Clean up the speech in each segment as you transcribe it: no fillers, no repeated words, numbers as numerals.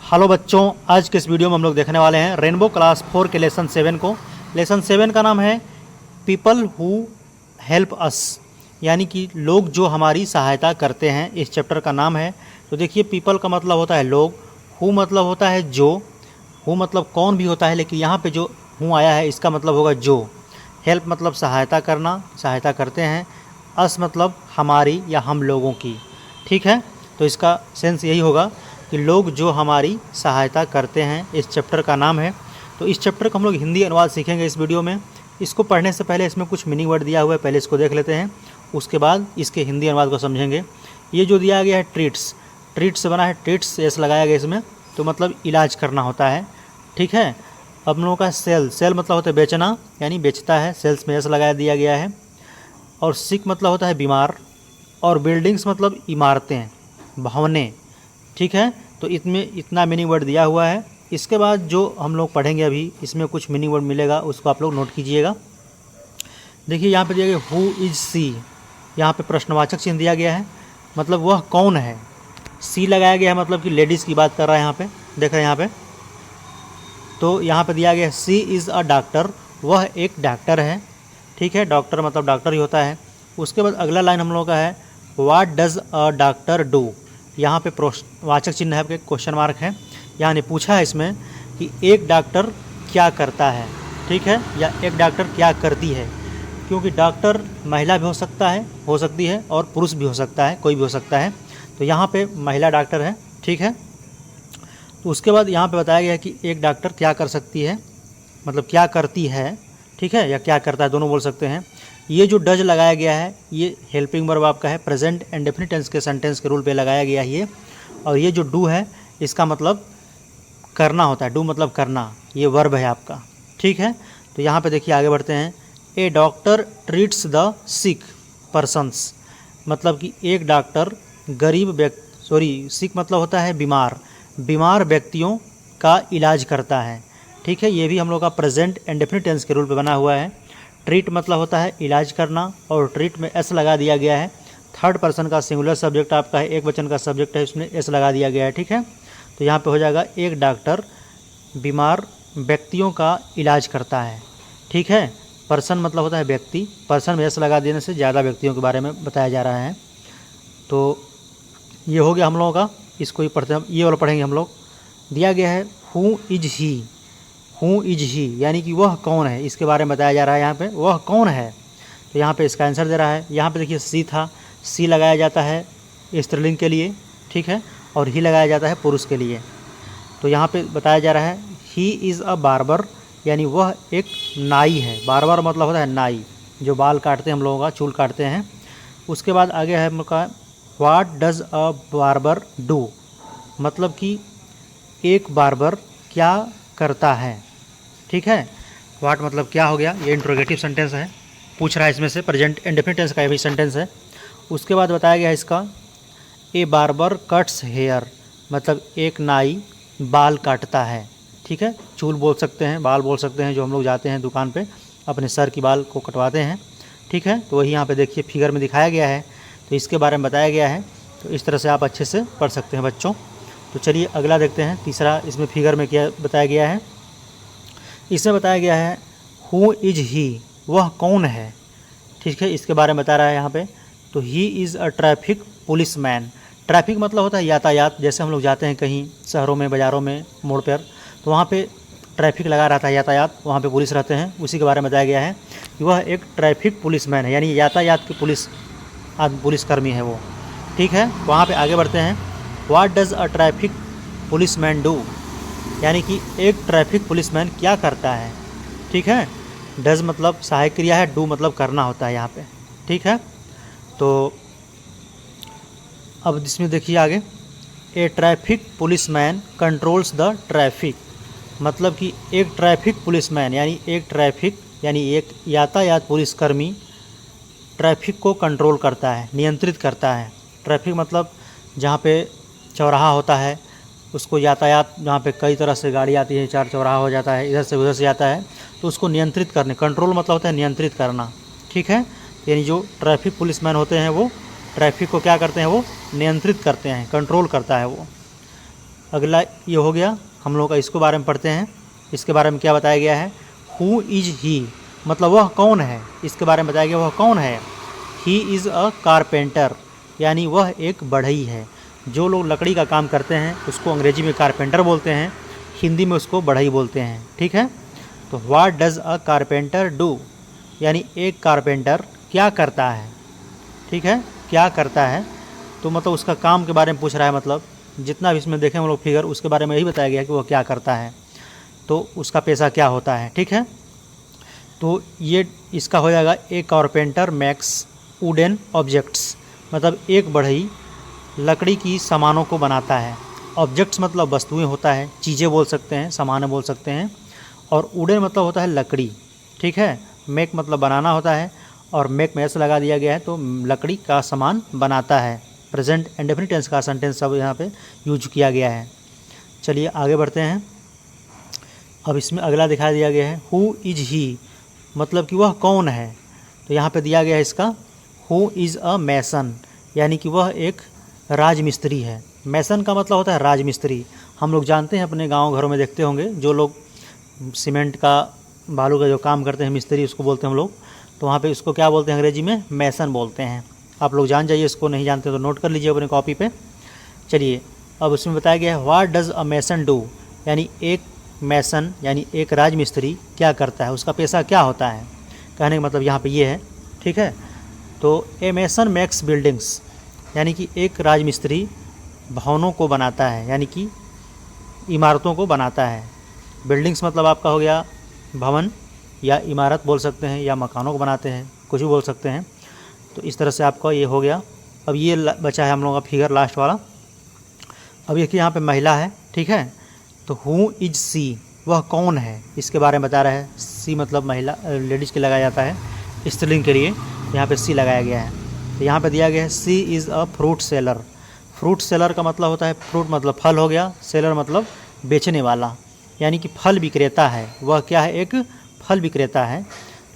Hello बच्चों, आज के इस वीडियो में हम लोग देखने वाले हैं रेनबो क्लास 4 के लेसन 7 को। लेसन 7 का नाम है पीपल हु हेल्प अस, यानी कि लोग जो हमारी सहायता करते हैं। इस चैप्टर का नाम है। तो देखिए, पीपल का मतलब होता है लोग, हु मतलब होता है जो, हु मतलब कौन भी होता है, लेकिन यहाँ पे जो हु आया है इसका मतलब होगा जो। हेल्प मतलब सहायता करना, सहायता करते हैं। अस मतलब हमारी या हम लोगों की। ठीक है, तो इसका सेंस यही होगा कि लोग जो हमारी सहायता करते हैं, इस चैप्टर का नाम है। तो इस चैप्टर का हम लोग हिंदी अनुवाद सीखेंगे इस वीडियो में। इसको पढ़ने से पहले इसमें कुछ मीनिंग वर्ड दिया हुआ है, पहले इसको देख लेते हैं, उसके बाद इसके हिंदी अनुवाद को समझेंगे। ये जो दिया गया है ट्रीट्स, ट्रीट्स से बना है, ट्रीट्स एस लगाया गया इसमें, तो मतलब इलाज करना होता है। ठीक है, अब हम लोगों का सेल, सेल मतलब होता है बेचना, यानी बेचता है, सेल्स में एस लगा दिया गया है। और सिक मतलब होता है बीमार, और बिल्डिंग्स मतलब इमारतें, भवनें। ठीक है, तो इसमें इतना मीनिंग वर्ड दिया हुआ है। इसके बाद जो हम लोग पढ़ेंगे अभी, इसमें कुछ मीनिंग वर्ड मिलेगा, उसको आप लोग नोट कीजिएगा। देखिए यहाँ पे दिया गया हु इज सी, यहाँ पे प्रश्नवाचक चिन्ह दिया गया है, मतलब वह कौन है। सी लगाया गया है, मतलब कि लेडीज़ की बात कर रहा है यहाँ पे, देख रहे हैं यहाँ पे। तो यहाँ पे दिया गया है सी इज़ अ डॉक्टर, वह एक डॉक्टर है। ठीक है, डॉक्टर मतलब डॉक्टर ही होता है। उसके बाद अगला लाइन हम लोगों का है what does a doctor do. यहाँ पे प्रश्नवाचक चिन्ह है, क्वेश्चन मार्क है। यहाँ ने पूछा है इसमें कि एक डॉक्टर क्या करता है। ठीक है, या एक डॉक्टर क्या करती है, क्योंकि डॉक्टर महिला भी हो सकता है, हो सकती है, और पुरुष भी हो सकता है, कोई भी हो सकता है। तो यहाँ पे महिला डॉक्टर है। ठीक है, तो उसके बाद यहाँ पे बताया गया है कि एक डॉक्टर क्या कर सकती है, मतलब क्या करती है। ठीक है, या क्या करता है, दोनों बोल सकते हैं। ये जो डज लगाया गया है, ये हेल्पिंग वर्ब आपका है, प्रेजेंट एंड डेफिनिट टेंस के सेंटेंस के रूल पे लगाया गया है ये। और ये जो डू है, इसका मतलब करना होता है, डू मतलब करना, ये वर्ब है आपका। ठीक है, तो यहाँ पे देखिए आगे बढ़ते हैं। A doctor treats the sick persons, मतलब कि एक डॉक्टर गरीब व्यक्ति, सिक मतलब होता है बीमार, बीमार व्यक्तियों का इलाज करता है। ठीक है, ये भी हम लोग का प्रेजेंट एंड डेफिनिट टेंस के रूल पे बना हुआ है। ट्रीट मतलब होता है इलाज करना, और ट्रीट में एस लगा दिया गया है। थर्ड पर्सन का सिंगुलर सब्जेक्ट आपका है, एक वचन का सब्जेक्ट है, इसमें एस लगा दिया गया है। ठीक है, तो यहाँ पे हो जाएगा एक डॉक्टर बीमार व्यक्तियों का इलाज करता है। ठीक है, पर्सन मतलब होता है व्यक्ति, पर्सन में एस लगा देने से ज़्यादा व्यक्तियों के बारे में बताया जा रहा है। तो ये हो गया हम लोगों का, इसको ही पढ़ते हैं, ये वाला पढ़ेंगे हम लोग। दिया गया है who is he, who is he यानी कि वह कौन है, इसके बारे में बताया जा रहा है यहाँ पे, वह कौन है। तो यहाँ पे इसका आंसर दे रहा है। यहाँ पे देखिए सी था, सी लगाया जाता है स्त्रीलिंग के लिए। ठीक है, और ही लगाया जाता है पुरुष के लिए। तो यहाँ पे बताया जा रहा है ही इज़ अ बार्बर, यानी वह एक नाई है। बार्बर मतलब होता है नाई, जो बाल काटते हैं हम लोगों का, चूल काटते हैं। उसके बाद आगे है हम लोग का what does a barber do, मतलब कि एक बार्बर क्या करता है। ठीक है, व्हाट मतलब क्या हो गया, ये इंट्रोगेटिव सेंटेंस है, पूछ रहा है इसमें से, प्रेजेंट इंडेफिनिट टेंस का ये भी सेंटेंस है। उसके बाद बताया गया इसका ए बार्बर कट्स हेयर, मतलब एक नाई बाल काटता है। ठीक है, चूल बोल सकते हैं, बाल बोल सकते हैं, जो हम लोग जाते हैं दुकान पे अपने सर की बाल को कटवाते हैं। ठीक है, तो वही यहाँ पे देखिए फिगर में दिखाया गया है, तो इसके बारे में बताया गया है। तो इस तरह से आप अच्छे से पढ़ सकते हैं बच्चों। तो चलिए अगला देखते हैं, तीसरा इसमें फिगर में क्या बताया गया है। इसमें बताया गया है हु इज ही, वह कौन है। ठीक है, इसके बारे में बता रहा है यहाँ पे। तो he is a traffic police man, traffic मतलब होता है यातायात, जैसे हम लोग जाते हैं कहीं शहरों में, बाज़ारों में, मोड़ पर, तो वहाँ पे ट्रैफिक लगा रहता है, यातायात, वहाँ पे पुलिस रहते हैं, उसी के बारे में बताया गया है कि वह एक ट्रैफिक पुलिस मैन है, यानी यातायात की पुलिसकर्मी है वो। ठीक है, वहाँ पे आगे बढ़ते हैं। What does a traffic police man do, यानी कि एक ट्रैफिक पुलिसमैन क्या करता है। ठीक है, डज मतलब सहायक क्रिया है, डू मतलब करना होता है यहाँ पे। ठीक है, तो अब इसमें देखिए आगे, a traffic policeman controls the traffic, मतलब कि एक ट्रैफिक पुलिसमैन यानी एक यातायात पुलिसकर्मी ट्रैफिक को कंट्रोल करता है, नियंत्रित करता है। ट्रैफिक मतलब जहाँ पे चौराहा होता है, उसको यातायात, जहाँ पे कई तरह से गाड़ी आती है, चार चौराहा हो जाता है, इधर से उधर से जाता है, तो उसको नियंत्रित करने, कंट्रोल मतलब होता है नियंत्रित करना। ठीक है, यानी जो ट्रैफिक पुलिसमैन होते हैं वो ट्रैफिक को क्या करते हैं, वो नियंत्रित करते हैं, कंट्रोल करता है वो। अगला ये हो गया हम लोग का, इसके बारे में पढ़ते हैं। इसके बारे में क्या बताया गया है, हु इज़ ही, मतलब वह कौन है, इसके बारे में बताया गया वह कौन है। ही इज़ अ कारपेंटर, यानी वह एक बढ़ई है। जो लोग लकड़ी का काम करते हैं उसको अंग्रेजी में कारपेंटर बोलते हैं, हिंदी में उसको बढ़ई बोलते हैं, ठीक है। तो what does a carpenter do, यानी एक कारपेंटर क्या करता है, ठीक है, क्या करता है। तो मतलब उसका काम के बारे में पूछ रहा है, मतलब जितना भी इसमें देखें हम लोग फिगर, उसके बारे में यही बताया गया है कि वह क्या करता है, तो उसका पेशा क्या होता है, ठीक है। तो ये इसका हो जाएगा, ए कारपेंटर मैक्स वुडन ऑब्जेक्ट्स, मतलब एक बढ़ई लकड़ी की सामानों को बनाता है। ऑब्जेक्ट्स मतलब वस्तुएं होता है, चीज़ें बोल सकते हैं, सामान बोल सकते हैं। और वुडन मतलब होता है लकड़ी, ठीक है। मेक मतलब बनाना होता है, और मेक में एस लगा दिया गया है, तो लकड़ी का सामान बनाता है। प्रेजेंट इंडेफिनिट टेंस का सेंटेंस सब यहाँ पे यूज किया गया है। चलिए आगे बढ़ते हैं। अब इसमें अगला दिखा दिया गया है, हु इज़ ही, मतलब कि वह कौन है। तो यहाँ पे दिया गया है इसका, हु इज़ अ मैसन, यानी कि वह एक राजमिस्त्री है। मैसन का मतलब होता है राजमिस्त्री। हम लोग जानते हैं, अपने गांव घरों में देखते होंगे, जो लोग सीमेंट का, बालू का जो काम करते हैं, मिस्त्री उसको बोलते हैं हम लोग। तो वहाँ पे उसको क्या बोलते हैं अंग्रेजी में, मैसन बोलते हैं। आप लोग जान जाइए, इसको नहीं जानते तो नोट कर लीजिए अपने कॉपी पे। चलिए अब उसमें बताया गया है, what does a meson do, यानी एक मैसन यानी एक राजमिस्त्री क्या करता है, उसका पेशा क्या होता है। कहने का मतलब यहाँ पे ये है, ठीक है। तो ए मैसन मेक्स बिल्डिंग्स, यानी कि एक राजमिस्त्री भवनों को बनाता है, यानी कि इमारतों को बनाता है। बिल्डिंग्स मतलब आपका हो गया भवन या इमारत बोल सकते हैं, या मकानों को बनाते हैं, कुछ भी बोल सकते हैं। तो इस तरह से आपका ये हो गया। अब ये बचा है हम लोगों का फिगर लास्ट वाला। अब एक यहाँ पे महिला है, ठीक है। तो हु इज सी, वह कौन है, इसके बारे में बता रहा है। सी मतलब महिला, लेडीज़ के लगाया जाता है स्त्रीलिंग के लिए, यहाँ पे सी लगाया गया है। तो यहाँ पे दिया गया है, c is a fruit seller. Fruit seller का मतलब होता है, फ्रूट मतलब फल हो गया, सेलर मतलब बेचने वाला, यानी कि फल विक्रेता है। वह क्या है, एक फल विक्रेता है।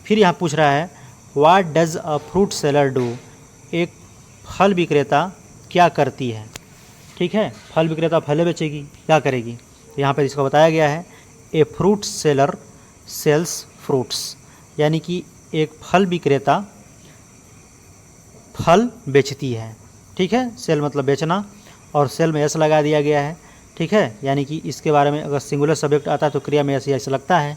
फिर यहाँ पूछ रहा है, what does a fruit seller do, एक फल विक्रेता क्या करती है, ठीक है। फल विक्रेता फल बेचेगी, क्या करेगी। यहाँ पर इसको बताया गया है, a fruit seller sales fruits, यानी कि एक फल विक्रेता फल बेचती है, ठीक है। सेल मतलब बेचना, और सेल में एस लगा दिया गया है, ठीक है। यानी कि इसके बारे में अगर सिंगुलर सब्जेक्ट आता है तो क्रिया में एस लगता है।